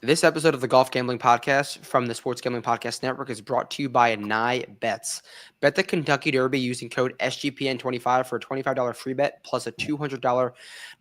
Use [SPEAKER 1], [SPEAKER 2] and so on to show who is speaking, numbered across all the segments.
[SPEAKER 1] This episode of the Golf Gambling Podcast from the Sports Gambling Podcast Network is brought to you by Nye Bets. Bet the Kentucky Derby using code SGPN25 for a $25 free bet plus a $200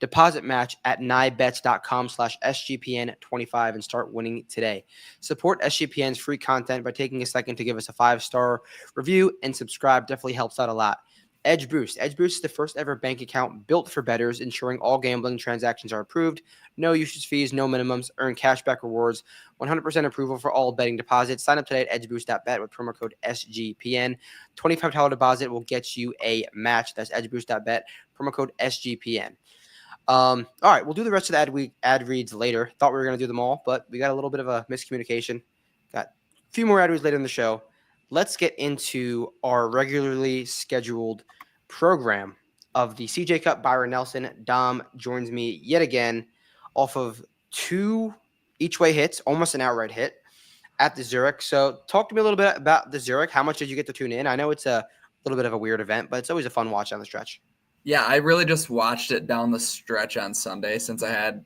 [SPEAKER 1] deposit match at nybets.com/SGPN25 and start winning today. Support SGPN's free content by taking a second to give us a 5-star review and subscribe. Definitely helps out a lot. Edge Boost. Edge Boost is the first ever bank account built for bettors, ensuring all gambling transactions are approved. No usage fees, no minimums. Earn cashback rewards. 100% approval for all betting deposits. Sign up today at edgeboost.bet with promo code SGPN. $25 deposit will get you a match. That's edgeboost.bet. Promo code SGPN. All right, we'll do the rest of the ad reads later. Thought we were going to do them all, but we got a little bit of a miscommunication. Got a few more ad reads later in the show. Let's get into our regularly scheduled program of the CJ Cup. Byron Nelson. Dom joins me yet again off of 2 each-way hits, almost an outright hit at the Zurich. So talk to me a little bit about the Zurich. How much did you get to tune in? I know it's a little bit of a weird event, but it's always a fun watch on the stretch.
[SPEAKER 2] Yeah, I really just watched it down the stretch on Sunday since I had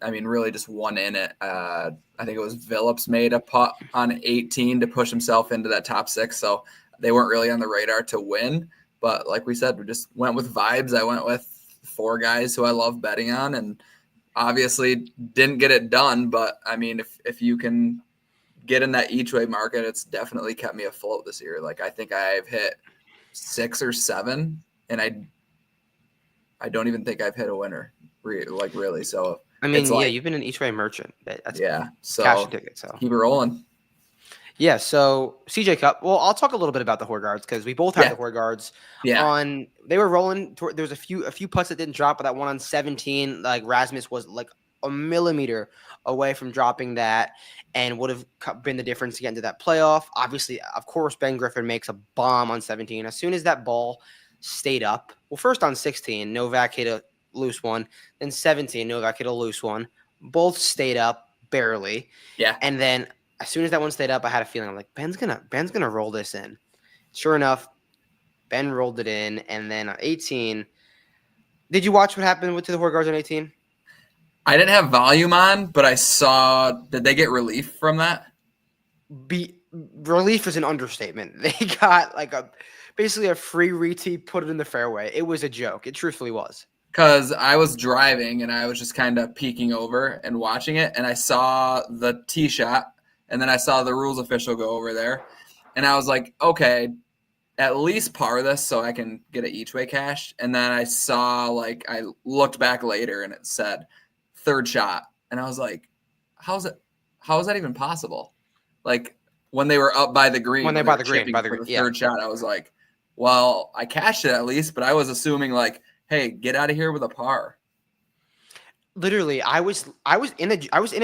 [SPEAKER 2] really just one in it. I think it was Phillips made a putt on 18 to push himself into that top 6. So they weren't really on the radar to win. But like we said, we just went with vibes. I went with 4 guys who I love betting on and obviously didn't get it done. But, I mean, if you can get in that each way market, it's definitely kept me afloat this year. Like, I think I've hit 6 or 7, and I don't even think I've hit a winner, really. So,
[SPEAKER 1] I mean, you've been an each way merchant. That's
[SPEAKER 2] so
[SPEAKER 1] cash ticket. So
[SPEAKER 2] keep it rolling.
[SPEAKER 1] Yeah, so CJ Cup. Well, I'll talk a little bit about the Horgards because we both had the Horgards.
[SPEAKER 2] Yeah.
[SPEAKER 1] They were rolling. There was a few putts that didn't drop, but that one on 17, like Rasmus was like a millimeter away from dropping that, and would have been the difference to get into that playoff. Obviously, of course, Ben Griffin makes a bomb on 17. As soon as that ball stayed up, well, first on 16, Novak hit a loose one. Then 17, Novak hit a loose one. Both stayed up barely.
[SPEAKER 2] Yeah.
[SPEAKER 1] And then as soon as that one stayed up, I had a feeling I'm like, Ben's gonna roll this in. Sure enough, Ben rolled it in, and then on 18, did you watch what happened to the Horgards on 18?
[SPEAKER 2] I didn't have volume on, but I saw. Did they get relief from that?
[SPEAKER 1] Relief is an understatement. They got basically a free retee, put it in the fairway. It was a joke. It truthfully was.
[SPEAKER 2] Because I was driving and I was just kind of peeking over and watching it, and I saw the tee shot, and then I saw the rules official go over there, and I was like, okay, at least par this so I can get an each way cash. And then I saw, I looked back later and it said third shot, and I was like, how is that even possible? Like when they were up by the green,
[SPEAKER 1] by the green,
[SPEAKER 2] third shot, I was like, well, I cashed it at least, but I was assuming hey, get out of here with a par.
[SPEAKER 1] Literally, I was in a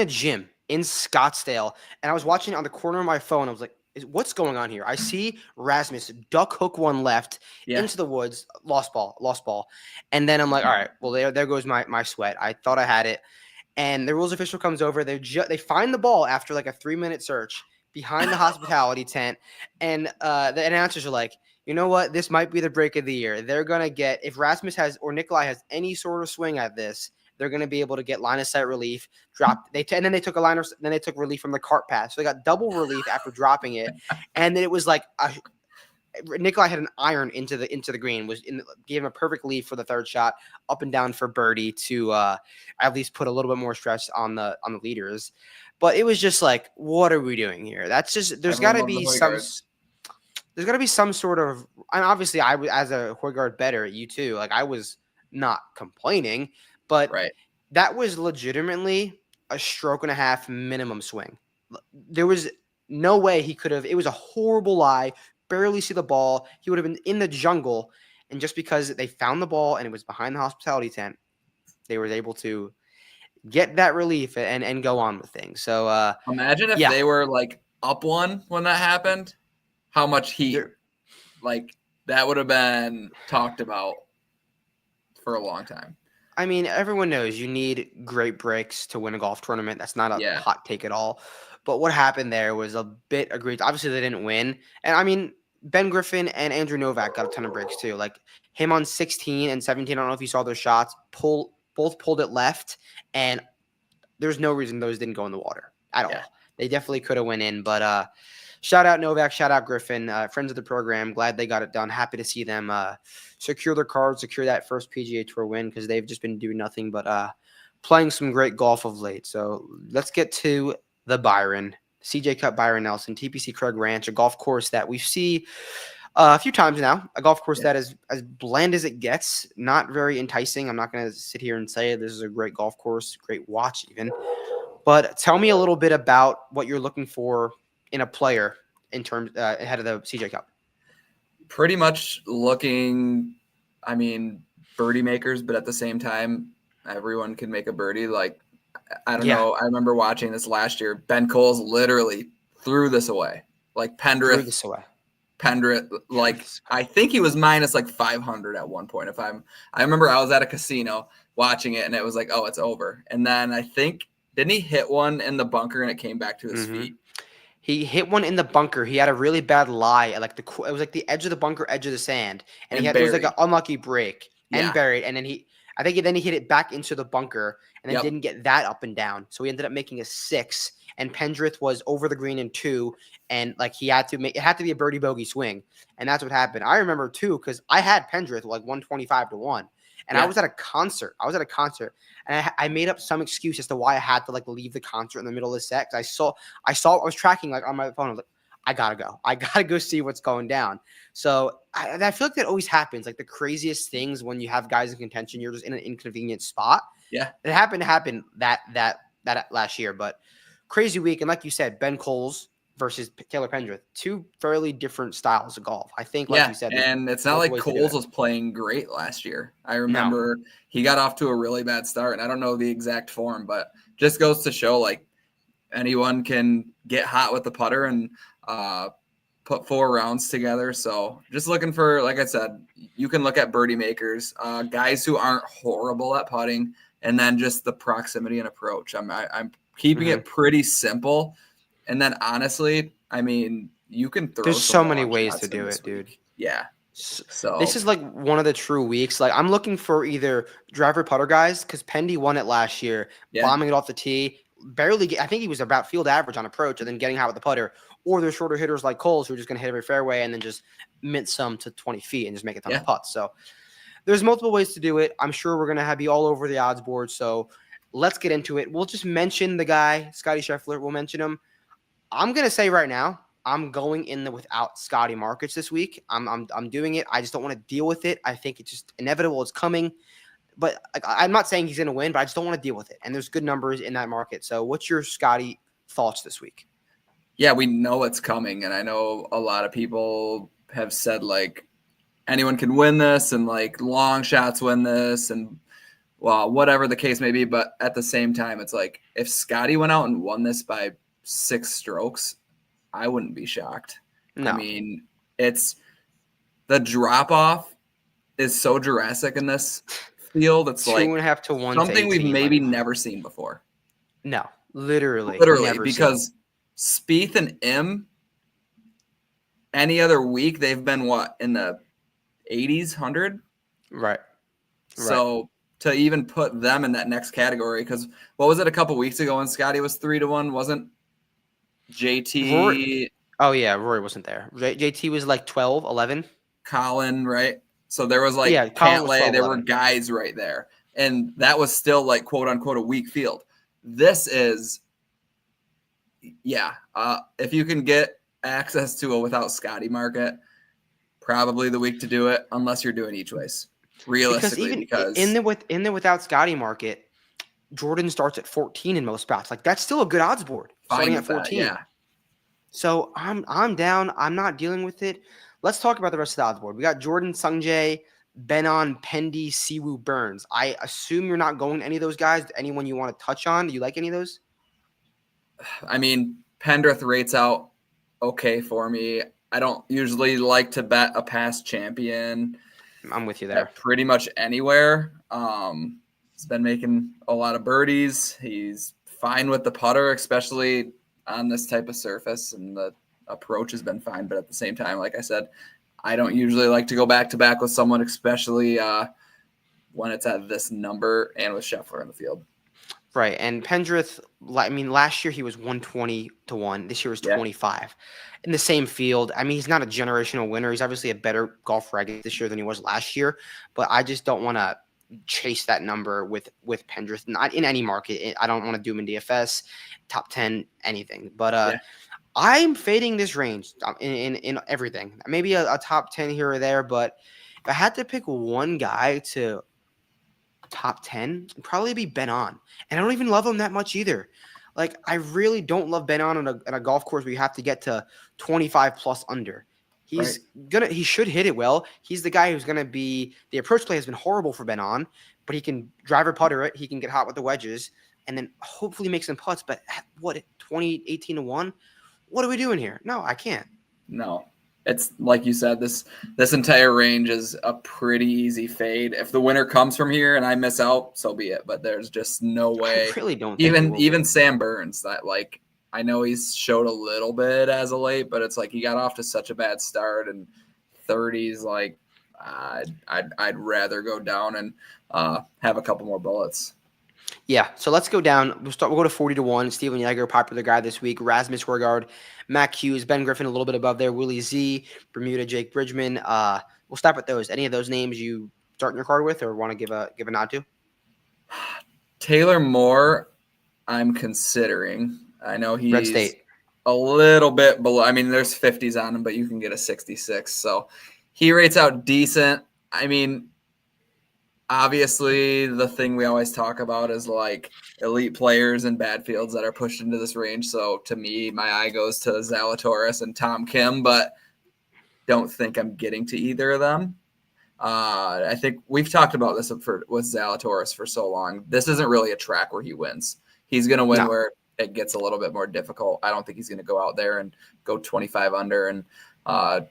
[SPEAKER 1] gym in Scottsdale, and I was watching it on the corner of my phone. I was like, what's going on here? I see Rasmus duck hook one left into the woods, lost ball. And then I'm like, all right, well, there goes my sweat. I thought I had it. And the rules official comes over. They find the ball after a 3-minute search behind the hospitality tent. And the announcers are like, you know what? This might be the break of the year. They're going to get, if Rasmus or Nikolai has any sort of swing at this, they're going to be able to get line of sight relief. And then they took relief from the cart pass. So they got double relief after dropping it. And then it was Nikolai had an iron into the green, gave him a perfect lead for the third shot, up and down for birdie to at least put a little bit more stress on the leaders. But it was just like, what are we doing here? That's just there's got to be some sort of, and obviously I was, as a Horgard bettor, you too, I was not complaining, but that was legitimately a stroke and a half minimum swing. There was no way he could have. It was a horrible lie. Barely see the ball. He would have been in the jungle, and just because they found the ball and it was behind the hospitality tent, they were able to get that relief and go on with things. So
[SPEAKER 2] imagine if they were up one when that happened. How much heat, that would have been talked about for a long time.
[SPEAKER 1] I mean, everyone knows you need great breaks to win a golf tournament. That's not a hot take at all. But what happened there was a bit egregious. Obviously, they didn't win. And, I mean, Ben Griffin and Andrew Novak got a ton of breaks, too. Him on 16 and 17, I don't know if you saw those shots, both pulled it left, and there's no reason those didn't go in the water. at all.
[SPEAKER 2] Yeah.
[SPEAKER 1] They definitely could have went in, but shout out Novak, shout out Griffin, friends of the program. Glad they got it done. Happy to see them secure their cards, secure that first PGA Tour win because they've just been doing nothing but playing some great golf of late. So let's get to the Byron. CJ Cup Byron Nelson, TPC Craig Ranch, a golf course that we see a few times now, a golf course that is as bland as it gets, not very enticing. I'm not going to sit here and say this is a great golf course, great watch even. But tell me a little bit about what you're looking for in a player in terms ahead of the CJ Cup.
[SPEAKER 2] Pretty much looking, I mean, birdie makers, but at the same time, everyone can make a birdie. Like, I don't know. I remember watching this last year. Ben Coles literally threw this away. Like Pendrith, like I think he was minus like 500 at one point. I remember I was at a casino watching it and it was like, oh, it's over. And then I think, didn't he hit one in the bunker and it came back to his feet?
[SPEAKER 1] He hit one in the bunker. He had a really bad lie. It was like the edge of the bunker, edge of the sand. And it was like an unlucky break and buried. And then he hit it back into the bunker and then didn't get that up and down. So he ended up making a 6. And Pendrith was over the green in 2, and like it had to be a birdie bogey swing, and that's what happened. I remember too because I had Pendrith like 125-1, and I was at a concert. And I made up some excuse as to why I had to like leave the concert in the middle of the set. Cause I was tracking like on my phone. I was like, I gotta go see what's going down. So I feel like that always happens. Like the craziest things when you have guys in contention, you're just in an inconvenient spot.
[SPEAKER 2] Yeah,
[SPEAKER 1] it happened to happen that last year, but. Crazy week, and like you said, Ben Coles versus Taylor Pendrith, 2 fairly different styles of golf. I think, like you said,
[SPEAKER 2] and it's not like Coles was playing great last year. I remember he got off to a really bad start, and I don't know the exact form, but just goes to show like anyone can get hot with the putter and put 4 rounds together. So just looking for, like I said, you can look at birdie makers, guys who aren't horrible at putting, and then just the proximity and approach. I'm keeping it pretty simple. And then honestly, I mean, you can throw.
[SPEAKER 1] There's so many ways to do it, dude.
[SPEAKER 2] Yeah. So
[SPEAKER 1] this is like one of the true weeks. Like I'm looking for either driver putter guys because Pendy won it last year, bombing it off the tee, I think he was about field average on approach and then getting hot with the putter. Or there's shorter hitters like Coles who are just going to hit every fairway and then just mint some to 20 feet and just make a ton of putts. So there's multiple ways to do it. I'm sure we're going to be all over the odds board. So let's get into it. We'll just mention the guy, Scotty Scheffler. We'll mention him. I'm going to say right now, I'm going in without Scotty markets this week. I'm doing it. I just don't want to deal with it. I think it's just inevitable. It's coming. But I'm not saying he's going to win, but I just don't want to deal with it. And there's good numbers in that market. So what's your Scotty thoughts this week?
[SPEAKER 2] Yeah, we know it's coming. And I know a lot of people have said, like, anyone can win this and, like, long shots win this and, well, whatever the case may be. But at the same time, it's like if Scotty went out and won this by 6 strokes, I wouldn't be shocked. No. I mean, it's the drop-off is so Jurassic in this field. It's
[SPEAKER 1] 2.5 to 1
[SPEAKER 2] something we've maybe never seen before.
[SPEAKER 1] No, literally
[SPEAKER 2] because Spieth and Im, any other week they've been what in the 80s, 100,
[SPEAKER 1] right?
[SPEAKER 2] So to even put them in that next category, because what was it a couple weeks ago when Scotty was 3-1? Wasn't JT?
[SPEAKER 1] Rory, Rory wasn't there. JT was like 12, 11.
[SPEAKER 2] Colin, right? So there was like Cantlay, there were guys right there. And that was still like quote unquote a weak field. This is, if you can get access to a without Scotty market, probably the week to do it, unless you're doing each ways. Realistically,
[SPEAKER 1] because in the without Scotty market, Jordan starts at 14 in most spots. Like that's still a good odds board starting at 14.
[SPEAKER 2] Yeah.
[SPEAKER 1] So I'm down. I'm not dealing with it. Let's talk about the rest of the odds board. We got Jordan, Sungjae, Benon, Pendy, Siwoo, Burns. I assume you're not going to any of those guys. Anyone you want to touch on? Do you like any of those?
[SPEAKER 2] I mean, Pendrith rates out okay for me. I don't usually like to bet a past champion.
[SPEAKER 1] I'm with you there.
[SPEAKER 2] Pretty much anywhere. He's been making a lot of birdies. He's fine with the putter, especially on this type of surface, and the approach has been fine. But at the same time, like I said, I don't usually like to go back-to-back with someone, especially when it's at this number and with Scheffler in the field.
[SPEAKER 1] Right. And Pendrith, I mean, last year he was 120 to 1. This year was
[SPEAKER 2] Yeah,
[SPEAKER 1] 25 in the same field. I mean, he's not a generational winner. He's obviously a better golfer, I guess, this year than he was last year. But I just don't want to chase that number with Pendrith, not in any market. I don't want to do him in DFS, top 10, anything. But
[SPEAKER 2] yeah,
[SPEAKER 1] I'm fading this range in everything. Maybe a top 10 here or there. But if I had to pick one guy to top 10, it'd probably be Ben On. And I don't even love him that much either. Like, I really don't love Ben On on a golf course where you have to get to 25 plus under.
[SPEAKER 2] right.
[SPEAKER 1] He should hit it well. He's the guy who's gonna be the approach play has been horrible for Ben On, but he can driver putter it, he can get hot with the wedges, and then hopefully make some putts. But what 2018 to 1? What are we doing here? No, I can't.
[SPEAKER 2] No, it's like you said, this entire range is a pretty easy fade. If the winner comes from here and I miss out, so be it. But there's just no way.
[SPEAKER 1] I really don't think it will be.
[SPEAKER 2] Even Sam Burns, that like I know he's showed a little bit as of late, but it's like he got off to such a bad start and 30s. Like I'd rather go down and have a couple more bullets.
[SPEAKER 1] Yeah, so let's go down. We'll go to 40 to 1. Steven Yeager, popular guy this week. Rasmus Højgaard, Mac Hughes, Ben Griffin a little bit above there. Willie Z, Bermuda, Jake Bridgman. We'll start with those. Any of those names you starting your card with or want to give a nod to?
[SPEAKER 2] Taylor Moore, I'm considering. I know he's
[SPEAKER 1] Red State.
[SPEAKER 2] a little bit below. I mean, there's 50s on him, but you can get a 66. So he rates out decent. I mean, obviously, the thing we always talk about is like elite players in bad fields that are pushed into this range. So to me, my eye goes to Zalatoris and Tom Kim, but don't think I'm getting to either of them. I think we've talked about this with Zalatoris for so long. This isn't really a track where he wins. He's going to win where it gets a little bit more difficult. I don't think he's going to go out there and go 25 under and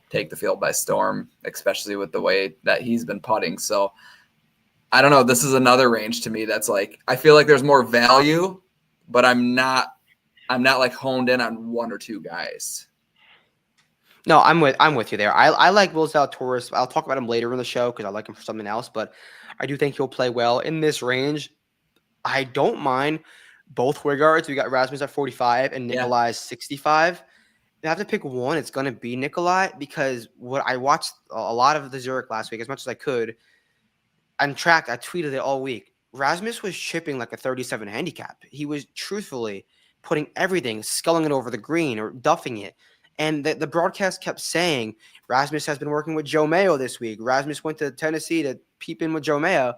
[SPEAKER 2] take the field by storm, especially with the way that he's been putting. So I don't know. This is another range to me that's like I feel like there's more value, but I'm not like honed in on one or two guys.
[SPEAKER 1] No, I'm with you there. I like Will Zalatoris. I'll talk about him later in the show because I like him for something else, but I do think he'll play well in this range. I don't mind both Højgaards. We got Rasmus at 45 and Nikolai's 65. I have to pick one. It's going to be Nikolai because what I watched a lot of the Zurich last week as much as I could. I'm tracked. I tweeted it all week. Rasmus was chipping like a 37 handicap. He was truthfully putting everything, sculling it over the green or duffing it. And the broadcast kept saying, Rasmus has been working with Joe Mayo this week. Rasmus went to Tennessee to peep in with Joe Mayo.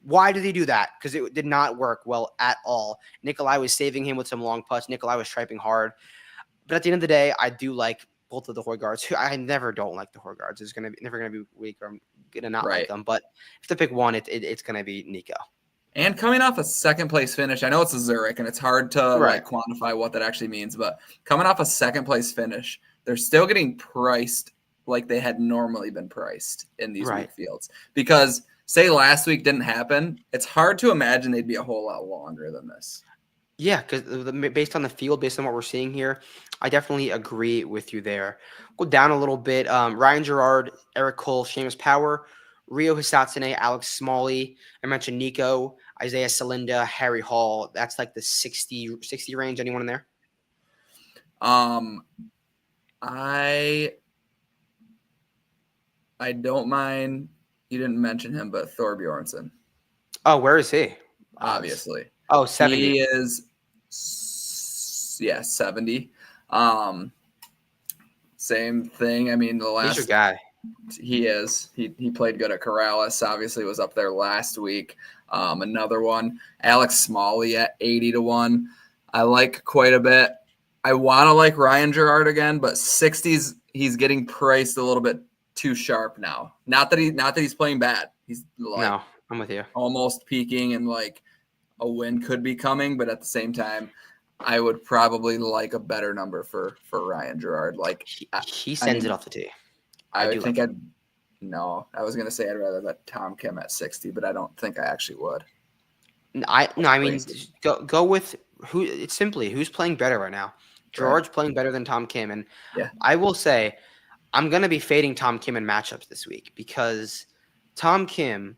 [SPEAKER 1] Why did he do that? Because it did not work well at all. Nikolai was saving him with some long putts. Nikolai was striping hard. But at the end of the day, I do like both of the Højgaards. I never don't like the Højgaards. It's never gonna be weak or I'm gonna not like them. But if to pick one, it's gonna be Nico.
[SPEAKER 2] And coming off a second place finish, I know it's a Zurich and it's hard to like quantify what that actually means, but coming off a second place finish, they're still getting priced like they had normally been priced in these weak fields. Because say last week didn't happen, it's hard to imagine they'd be a whole lot longer than this.
[SPEAKER 1] Yeah, because based on the field, based on what we're seeing here, I definitely agree with you there. Go down a little bit. Ryan Gerard, Eric Cole, Seamus Power, Rio Hisatsune, Alex Smalley. I mentioned Nico, Isaiah Salinda, Harry Hall. That's like the 60 range. Anyone in there?
[SPEAKER 2] I don't mind. You didn't mention him, but Thor Bjornsson.
[SPEAKER 1] Oh, where is he?
[SPEAKER 2] Obviously.
[SPEAKER 1] Oh, 70.
[SPEAKER 2] He is, 70. Same thing. I mean, the last.
[SPEAKER 1] He's your guy.
[SPEAKER 2] He is. He played good at Corrales. Obviously, was up there last week. Another one, Alex Smalley at 80 to 1. I like quite a bit. I want to like Ryan Gerard again, but 60s he's getting priced a little bit too sharp now. Not that he's playing bad. He's like
[SPEAKER 1] no, I'm with you.
[SPEAKER 2] Almost peaking and like a win could be coming, but at the same time, I would probably like a better number for Ryan Gerard. Like
[SPEAKER 1] he sends it off the tee.
[SPEAKER 2] I was going to say I'd rather let Tom Kim at 60, but I don't think I actually would.
[SPEAKER 1] I mean, go with who. It's simply who's playing better right now. Gerard's playing better than Tom Kim, and I will say I'm going to be fading Tom Kim in matchups this week because Tom Kim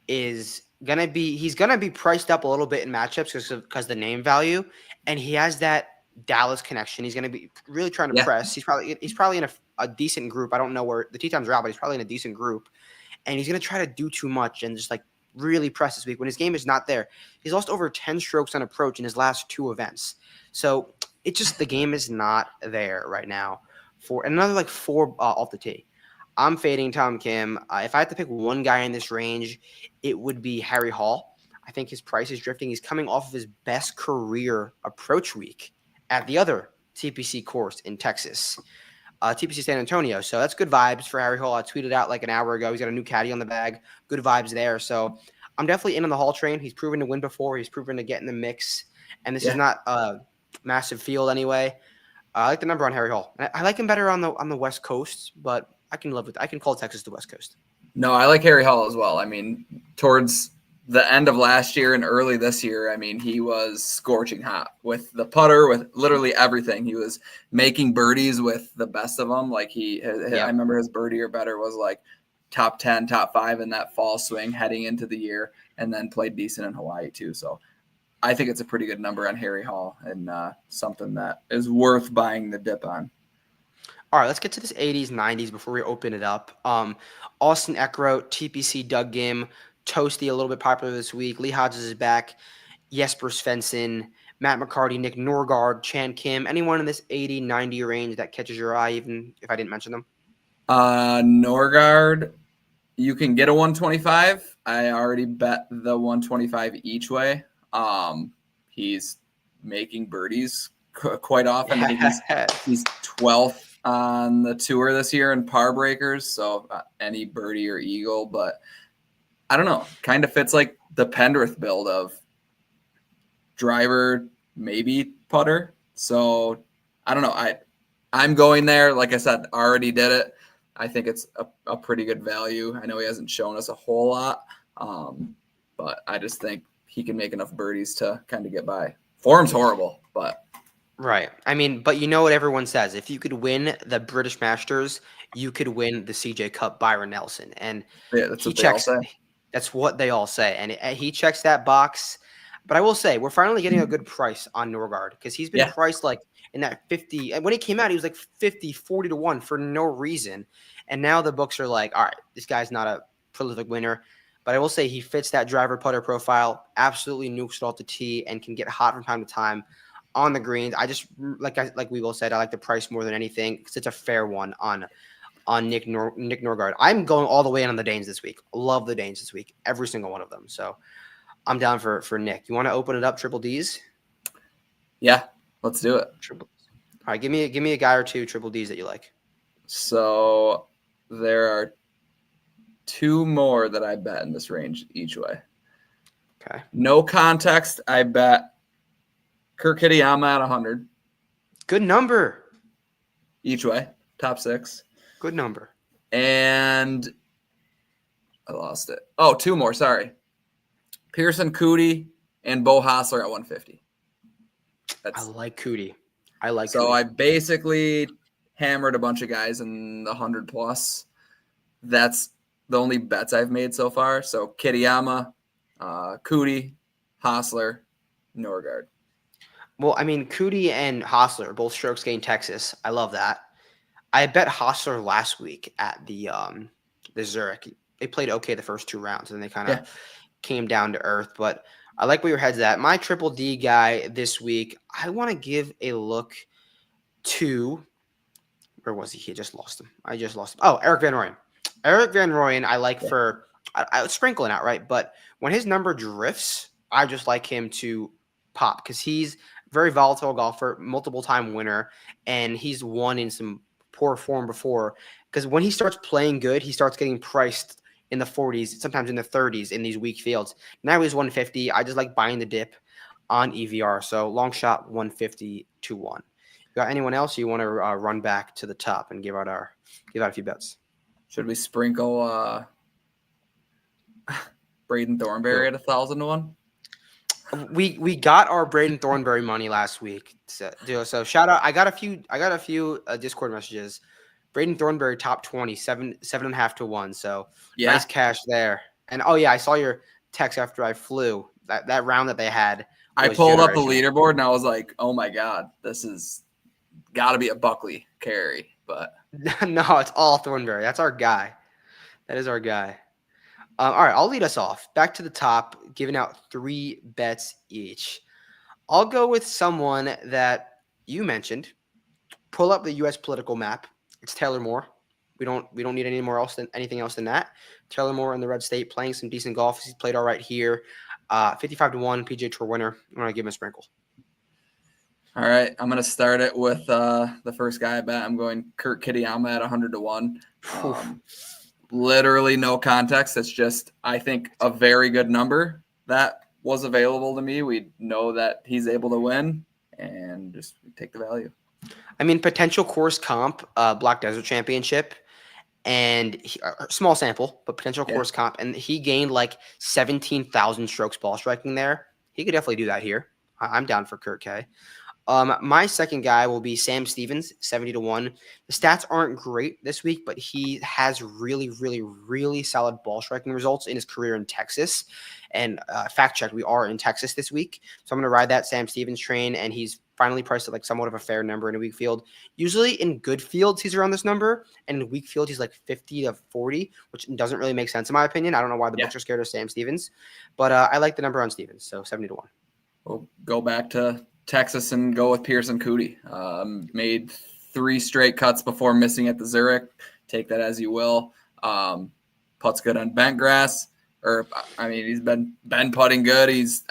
[SPEAKER 1] is he's gonna be priced up a little bit in matchups because the name value, and he has that Dallas connection. He's gonna be really trying to
[SPEAKER 2] Yeah.
[SPEAKER 1] press. He's probably in a decent group. I don't know where the tee times are out, but he's probably in a decent group, and he's gonna try to do too much and just like really press this week when his game is not there. He's lost over 10 strokes on approach in his last 2 events, so it just the game is not there right now for another like 4 off the tee. I'm fading Tom Kim. If I had to pick one guy in this range, it would be Harry Hall. I think his price is drifting. He's coming off of his best career approach week at the other TPC course in Texas, TPC San Antonio. So that's good vibes for Harry Hall. I tweeted out like an hour ago. He's got a new caddy on the bag. Good vibes there. So I'm definitely in on the Hall train. He's proven to win before. He's proven to get in the mix. And this is not a massive field anyway. I like the number on Harry Hall. I like him better on the West Coast, but I can live with it. I can call Texas the West Coast.
[SPEAKER 2] No, I like Harry Hall as well. I mean, towards the end of last year and early this year, I mean, he was scorching hot with the putter, with literally everything. He was making birdies with the best of them. Like I remember his birdie or better was like top 10, top 5 in that fall swing heading into the year, and then played decent in Hawaii too. So I think it's a pretty good number on Harry Hall and something that is worth buying the dip on.
[SPEAKER 1] All right, let's get to this 80s, 90s before we open it up. Austin Eckroat, TPC Doug Gim, Toasty a little bit popular this week. Lee Hodges is back. Jesper Svensson, Matt McCarty, Nick Norgard, Chan Kim. Anyone in this 80, 90 range that catches your eye, even if I didn't mention them?
[SPEAKER 2] Norgard, you can get a 125. I already bet the 125 each way. He's making birdies quite often. I think he's 12th on the tour this year in par breakers, so any birdie or eagle, but I don't know, kind of fits like the Pendrith build of driver, maybe putter. So I don't know. I'm going there. Like I said, already did it. I think it's a pretty good value. I know he hasn't shown us a whole lot, but I just think he can make enough birdies to kind of get by. Form's horrible, but
[SPEAKER 1] right. I mean, but you know what everyone says. If you could win the British Masters, you could win the CJ Cup Byron Nelson. And
[SPEAKER 2] yeah, that's what they all say.
[SPEAKER 1] That's what they all say. And he checks that box. But I will say, we're finally getting a good price on Norgard because he's been priced like in that 50. And when he came out, he was like 50, 40 to 1 for no reason. And now the books are like, all right, this guy's not a prolific winner. But I will say he fits that driver putter profile, absolutely nukes it off the tee, and can get hot from time to time on the greens. I just like we both said, I like the price more than anything because it's a fair one on Nick Norgard. I'm going all the way in on the Danes this week. Love the Danes this week, every single one of them. So I'm down for Nick. You want to open it up, Triple Ds?
[SPEAKER 2] Yeah, let's do it.
[SPEAKER 1] Triple. All right, give me a guy or two Triple Ds that you like.
[SPEAKER 2] So there are 2 more that I bet in this range each way.
[SPEAKER 1] Okay.
[SPEAKER 2] No context. I bet Kirk Kitayama at 100.
[SPEAKER 1] Good number.
[SPEAKER 2] Each way. Top 6.
[SPEAKER 1] Good number.
[SPEAKER 2] And I lost it. Oh, 2 more. Sorry. Pearson Cootie and Bo Hossler at 150.
[SPEAKER 1] I like Cootie. So
[SPEAKER 2] Cootie. I basically hammered a bunch of guys in the 100 plus. That's the only bets I've made so far. So Kitayama, Cootie, Hossler, Norgard.
[SPEAKER 1] Well, I mean, Cootie and Hossler, both strokes gained Texas. I love that. I bet Hossler last week at the Zurich. They played okay the first 2 rounds, and they kind of came down to earth. But I like where your head's at. My Triple D guy this week, I want to give a look to – where was he? I just lost him. Oh, Eric Van Rooyen. Eric Van Rooyen, I like for – I would sprinkle it out, right? But when his number drifts, I just like him to pop because he's – very volatile golfer, multiple-time winner, and he's won in some poor form before. Because when he starts playing good, he starts getting priced in the 40s, sometimes in the 30s in these weak fields. Now he's 150. I just like buying the dip on EVR. So long shot 150 to 1. You got anyone else you want to run back to the top and give out a few bets?
[SPEAKER 2] Should we sprinkle Braden Thornberry at 1,000 to 1?
[SPEAKER 1] We got our Braden Thornberry money last week. So shout out. I got a few Discord messages. Braden Thornberry top 20, 7.5 to 1. So nice cash there. And I saw your text after I flew. That round that they had.
[SPEAKER 2] I
[SPEAKER 1] Was
[SPEAKER 2] pulled up the
[SPEAKER 1] generational.
[SPEAKER 2] leaderboard and I was like, oh my God, this is got to be a Buckley carry. But
[SPEAKER 1] No, it's all Thornberry. That's our guy. That is our guy. All right, I'll lead us off. Back to the top, giving out 3 bets each. I'll go with someone that you mentioned. Pull up the U.S. political map. It's Taylor Moore. We don't need anything else than that. Taylor Moore in the red state playing some decent golf. He's played all right here. 55-1 PGA Tour winner. I'm gonna give him a sprinkle.
[SPEAKER 2] All right, I'm gonna start it with the first guy I bet. I'm going Kurt Kitayama at 100-1. Literally no context. It's just I think a very good number that was available to me. We know that he's able to win, and just take the value.
[SPEAKER 1] I mean, potential course comp, Black Desert Championship, and small sample, but potential course comp, and he gained like 17,000 strokes ball striking there. He could definitely do that here. I'm down for Kurt K. My second guy will be Sam Stevens, 70-1. The stats aren't great this week, but he has really, really, really solid ball striking results in his career in Texas. And fact check, we are in Texas this week. So I'm going to ride that Sam Stevens train, and he's finally priced at like somewhat of a fair number in a weak field. Usually in good fields, he's around this number, and in weak fields, he's like 50-40, which doesn't really make sense in my opinion. I don't know why the books are scared of Sam Stevens, but I like the number on Stevens, so 70-1.
[SPEAKER 2] We'll go back to Texas and go with Pearson Coody. Made 3 straight cuts before missing at the Zurich. Take that as you will. Putts good on bent grass. He's been putting good. He's,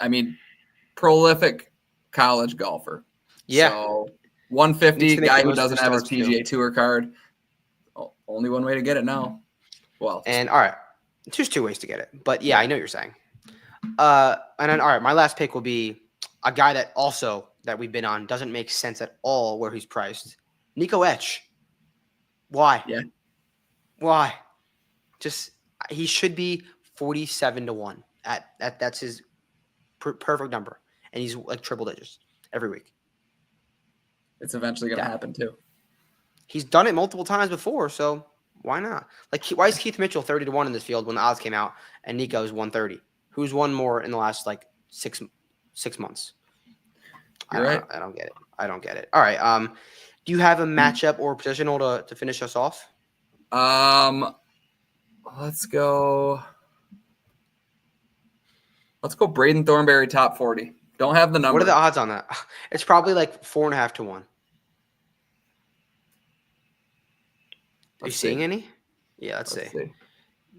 [SPEAKER 2] prolific college golfer.
[SPEAKER 1] Yeah.
[SPEAKER 2] So 150, guy who doesn't have his PGA Tour card. Only one way to get it now. Well,
[SPEAKER 1] and all right, there's 2 ways to get it. But yeah, I know what you're saying. And then all right, my last pick will be a guy that we've been on doesn't make sense at all where he's priced. Nico Etch. Why?
[SPEAKER 2] Yeah.
[SPEAKER 1] Why? Just he should be 47-1. That's his perfect number, and he's like triple digits every week.
[SPEAKER 2] It's eventually going to happen too.
[SPEAKER 1] He's done it multiple times before, so why not? Like, why is Keith Mitchell 30-1 in this field when the odds came out, and Nico's 130? Who's won more in the last like six months?
[SPEAKER 2] You're right.
[SPEAKER 1] I don't get it. I don't get it. All right. Do you have a matchup or positional to finish us off?
[SPEAKER 2] Let's go Braden Thornberry top 40. Don't have the number.
[SPEAKER 1] What are the odds on that? It's probably like 4.5-1. Are you seeing any? Yeah, let's see.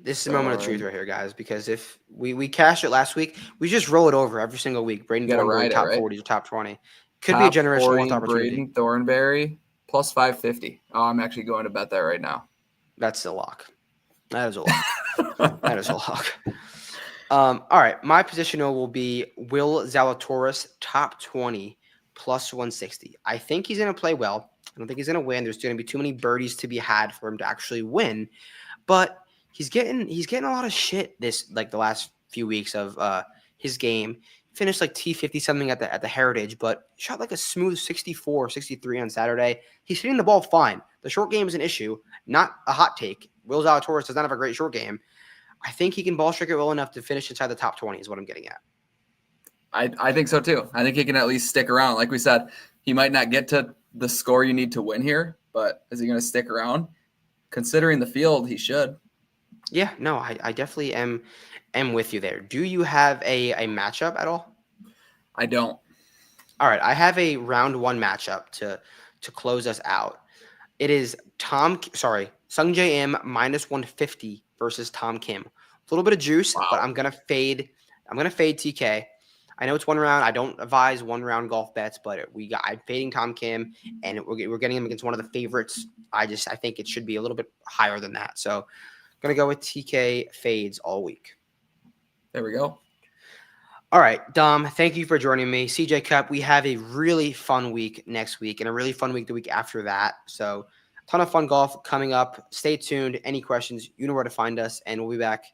[SPEAKER 1] This is a moment of truth right here, guys, because if we cashed it last week, we just roll it over every single week. Braden Thornberry, top 40 or top 20. Could be a generational wealth opportunity.
[SPEAKER 2] Braden Thornberry, plus 550. Oh, I'm actually going to bet that right now.
[SPEAKER 1] That's a lock. That is a lock. That is a lock. All right, my positional will be Will Zalatoris, top 20, plus 160. I think he's going to play well. I don't think he's going to win. There's going to be too many birdies to be had for him to actually win. But he's getting a lot of shit the last few weeks of his game. Finished like T50 something at the Heritage, but shot like a smooth 64, 63 on Saturday. He's hitting the ball fine. The short game is an issue, not a hot take. Will Zalatoris does not have a great short game. I think he can ball strike it well enough to finish inside the top 20 is what I'm getting at.
[SPEAKER 2] I think so too. I think he can at least stick around. Like we said, he might not get to the score you need to win here, but is he going to stick around? Considering the field, he should.
[SPEAKER 1] Yeah, no, I definitely am with you there. Do you have a matchup at all?
[SPEAKER 2] I don't.
[SPEAKER 1] All right, I have a round 1 matchup to close us out. It is Sung J M minus 150 versus Tom Kim. A little bit of juice, but I'm gonna fade TK. I know it's 1 round. I don't advise 1 round golf bets, but I'm fading Tom Kim, and we're getting him against one of the favorites. I think it should be a little bit higher than that. So I'm gonna go with TK fades all week.
[SPEAKER 2] There we go.
[SPEAKER 1] All right, Dom, thank you for joining me. CJ Cup, we have a really fun week next week and a really fun week the week after that. So a ton of fun golf coming up. Stay tuned. Any questions, you know where to find us, and we'll be back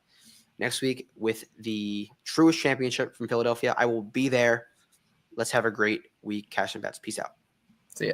[SPEAKER 1] next week with the Truist Championship from Philadelphia. I will be there. Let's have a great week. Cash and bets. Peace out.
[SPEAKER 2] See ya.